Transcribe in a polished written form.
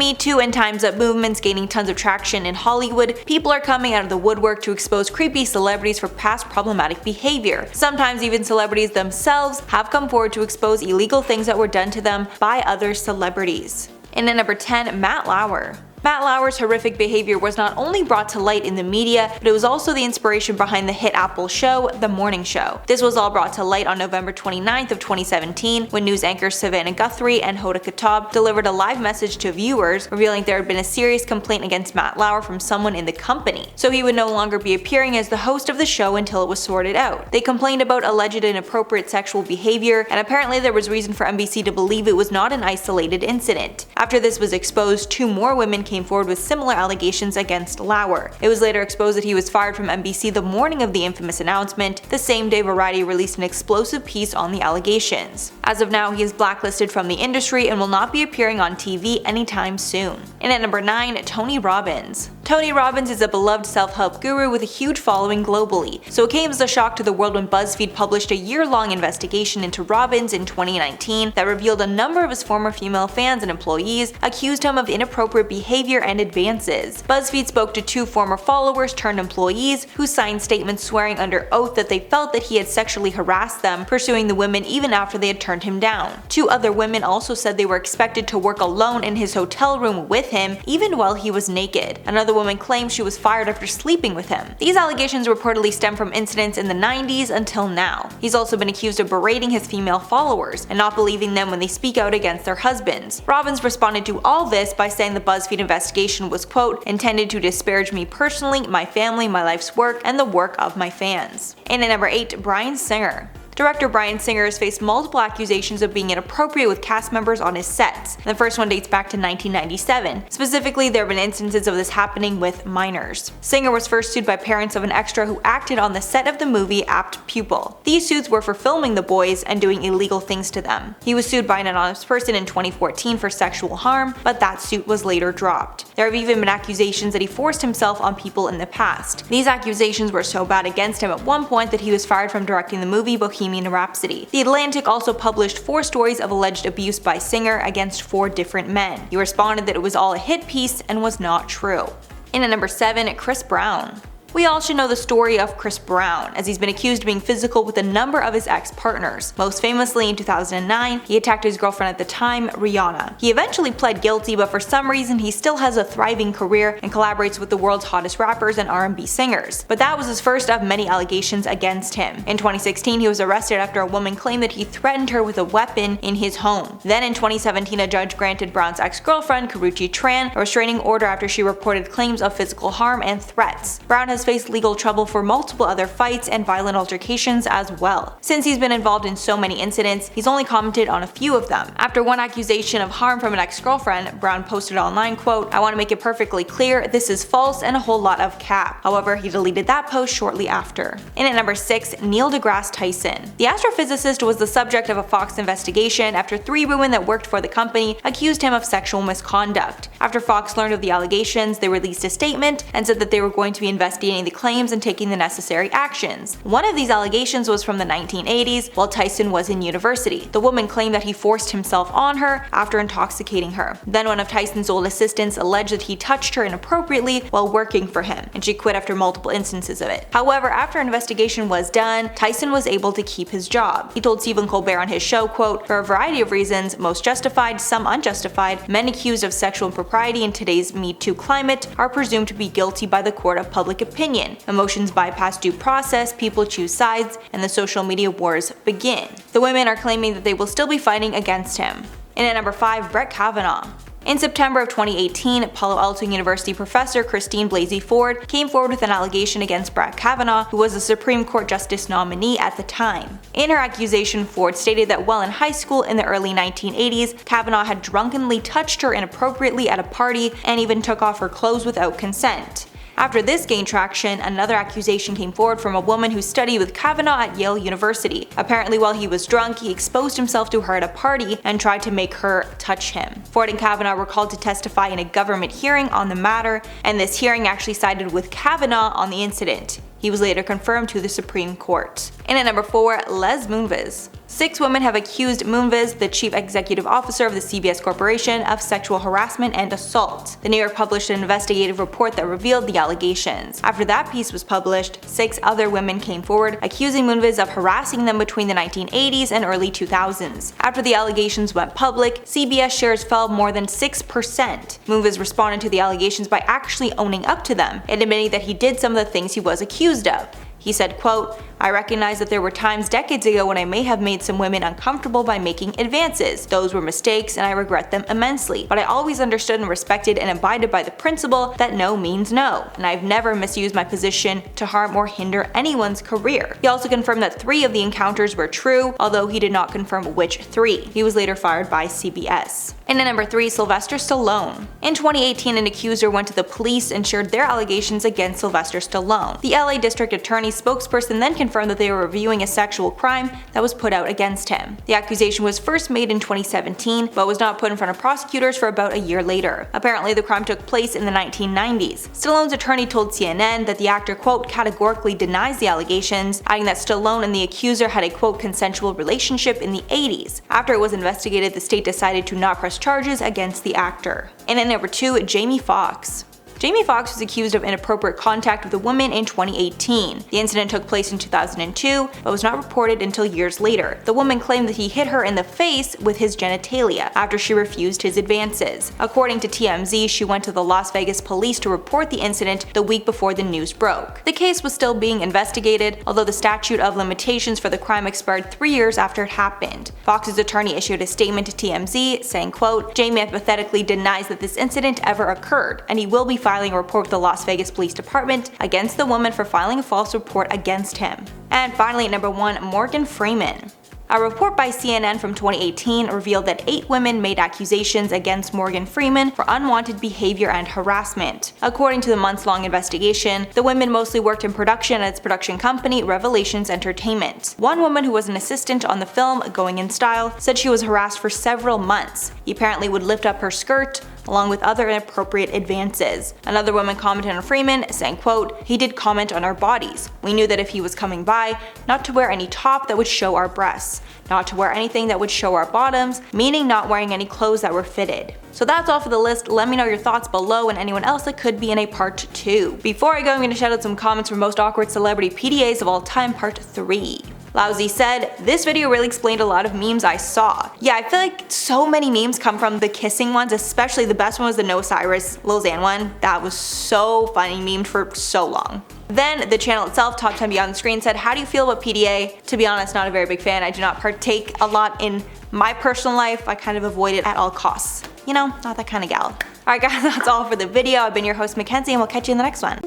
Me Too and Time's Up movements gaining tons of traction in Hollywood, people are coming out of the woodwork to expose creepy celebrities for past problematic behavior. Sometimes even celebrities themselves have come forward to expose illegal things that were done to them by other celebrities. And at number 10, Matt Lauer. Matt Lauer's horrific behavior was not only brought to light in the media, but it was also the inspiration behind the hit Apple show, The Morning Show. This was all brought to light on November 29th of 2017 when news anchors Savannah Guthrie and Hoda Khattab delivered a live message to viewers revealing there had been a serious complaint against Matt Lauer from someone in the company, so he would no longer be appearing as the host of the show until it was sorted out. They complained about alleged inappropriate sexual behavior, and apparently there was reason for NBC to believe it was not an isolated incident. After this was exposed, 2 more women came forward with similar allegations against Lauer. It was later exposed that he was fired from NBC the morning of the infamous announcement. The same day, Variety released an explosive piece on the allegations. As of now, he is blacklisted from the industry and will not be appearing on TV anytime soon. And at number 9, Tony Robbins. Tony Robbins is a beloved self-help guru with a huge following globally, so it came as a shock to the world when BuzzFeed published a year-long investigation into Robbins in 2019 that revealed a number of his former female fans and employees accused him of inappropriate behavior and advances. BuzzFeed spoke to 2 former followers turned employees who signed statements swearing under oath that they felt that he had sexually harassed them, pursuing the women even after they had turned him down. 2 other women also said they were expected to work alone in his hotel room with him even while he was naked. Another woman claimed she was fired after sleeping with him. These allegations reportedly stem from incidents in the 90s until now. He's also been accused of berating his female followers and not believing them when they speak out against their husbands. Robbins responded to all this by saying the BuzzFeed investigation was, quote, intended to disparage me personally, my family, my life's work, and the work of my fans. And at number 8, Bryan Singer. Director Bryan Singer has faced multiple accusations of being inappropriate with cast members on his sets. The first one dates back to 1997. Specifically, there have been instances of this happening with minors. Singer was first sued by parents of an extra who acted on the set of the movie Apt Pupil. These suits were for filming the boys and doing illegal things to them. He was sued by an anonymous person in 2014 for sexual harm, but that suit was later dropped. There have even been accusations that he forced himself on people in the past. These accusations were so bad against him at one point that he was fired from directing the movie Bohemian Rhapsody. The Atlantic also published 4 stories of alleged abuse by Singer against 4 different men. He responded that it was all a hit piece and was not true. And at number 7, Chris Brown. We all should know the story of Chris Brown, as he's been accused of being physical with a number of his ex-partners. Most famously, in 2009, he attacked his girlfriend at the time, Rihanna. He eventually pled guilty, but for some reason he still has a thriving career and collaborates with the world's hottest rappers and R&B singers. But that was his first of many allegations against him. In 2016, he was arrested after a woman claimed that he threatened her with a weapon in his home. Then in 2017, a judge granted Brown's ex-girlfriend, Karrueche Tran, a restraining order after she reported claims of physical harm and threats. Brown has faced legal trouble for multiple other fights and violent altercations as well. Since he's been involved in so many incidents, he's only commented on a few of them. After one accusation of harm from an ex-girlfriend, Brown posted online, quote, "I want to make it perfectly clear, this is false and a whole lot of cap." However, he deleted that post shortly after. And at number 6, Neil deGrasse Tyson. The astrophysicist was the subject of a Foxx investigation after 3 women that worked for the company accused him of sexual misconduct. After Foxx learned of the allegations, they released a statement and said that they were going to be investigating the claims and taking the necessary actions. One of these allegations was from the 1980s while Tyson was in university. The woman claimed that he forced himself on her after intoxicating her. Then one of Tyson's old assistants alleged that he touched her inappropriately while working for him, and she quit after multiple instances of it. However, after investigation was done, Tyson was able to keep his job. He told Stephen Colbert on his show, quote, "For a variety of reasons, most justified, some unjustified, men accused of sexual impropriety in today's Me Too climate are presumed to be guilty by the court of public opinion. Emotions bypass due process, people choose sides, and the social media wars begin." The women are claiming that they will still be fighting against him. And at number 5, Brett Kavanaugh. In September of 2018, Palo Alto University professor Christine Blasey Ford came forward with an allegation against Brett Kavanaugh, who was a Supreme Court Justice nominee at the time. In her accusation, Ford stated that while in high school in the early 1980s, Kavanaugh had drunkenly touched her inappropriately at a party and even took off her clothes without consent. After this gained traction, another accusation came forward from a woman who studied with Kavanaugh at Yale University. Apparently, while he was drunk, he exposed himself to her at a party and tried to make her touch him. Ford and Kavanaugh were called to testify in a government hearing on the matter, and this hearing actually sided with Kavanaugh on the incident. He was later confirmed to the Supreme Court. And at number 4, Les Moonves. 6 women have accused Moonves, the chief executive officer of the CBS Corporation, of sexual harassment and assault. The New York published an investigative report that revealed the allegations. After that piece was published, 6 other women came forward accusing Moonves of harassing them between the 1980s and early 2000s. After the allegations went public, CBS shares fell more than 6%. Moonves responded to the allegations by actually owning up to them and admitting that he did some of the things he was accused of. He said, quote, "I recognize that there were times decades ago when I may have made some women uncomfortable by making advances. Those were mistakes and I regret them immensely. But I always understood and respected and abided by the principle that no means no. And I've never misused my position to harm or hinder anyone's career." He also confirmed that 3 of the encounters were true, although he did not confirm which 3. He was later fired by CBS. And at number 3, Sylvester Stallone. In 2018, an accuser went to the police and shared their allegations against Sylvester Stallone. The LA District Attorney's spokesperson then confirmed that they were reviewing a sexual crime that was put out against him. The accusation was first made in 2017, but was not put in front of prosecutors for about a year later. Apparently, the crime took place in the 1990s. Stallone's attorney told CNN that the actor, quote, "categorically denies the allegations," adding that Stallone and the accuser had a, quote, "consensual relationship in the 80s. After it was investigated, the state decided to not press charges against the actor. And at number 2, Jamie Foxx. Jamie Foxx was accused of inappropriate contact with a woman in 2018. The incident took place in 2002, but was not reported until years later. The woman claimed that he hit her in the face with his genitalia after she refused his advances. According to TMZ, she went to the Las Vegas police to report the incident the week before the news broke. The case was still being investigated, although the statute of limitations for the crime expired 3 years after it happened. Fox's attorney issued a statement to TMZ saying, quote, "Jamie emphatically denies that this incident ever occurred, and he will be filing a report with the Las Vegas Police Department against the woman for filing a false report against him." And finally at number 1, Morgan Freeman. A report by CNN from 2018 revealed that 8 women made accusations against Morgan Freeman for unwanted behavior and harassment. According to the months-long investigation, the women mostly worked in production at its production company, Revelations Entertainment. One woman who was an assistant on the film Going in Style said she was harassed for several months. He apparently would lift up her skirt, along with other inappropriate advances. Another woman commented on Freeman, saying, quote, "He did comment on our bodies. We knew that if he was coming by, not to wear any top that would show our breasts, not to wear anything that would show our bottoms, meaning not wearing any clothes that were fitted." So that's all for the list. Let me know your thoughts below and anyone else that could be in a part 2. Before I go, I'm going to shout out some comments for most awkward celebrity PDAs of all time, part 3. Lousy said, "This video really explained a lot of memes I saw." Yeah, I feel like so many memes come from the kissing ones, especially the best one was the No Cyrus Lil Xan one. That was so funny, memed for so long. Then the channel itself, Top 10 Beyond the Screen, said, "How do you feel about PDA?" To be honest, not a very big fan. I do not partake a lot in my personal life. I kind of avoid it at all costs. You know, not that kind of gal. Alright guys, that's all for the video. I've been your host Mackenzie and we'll catch you in the next one.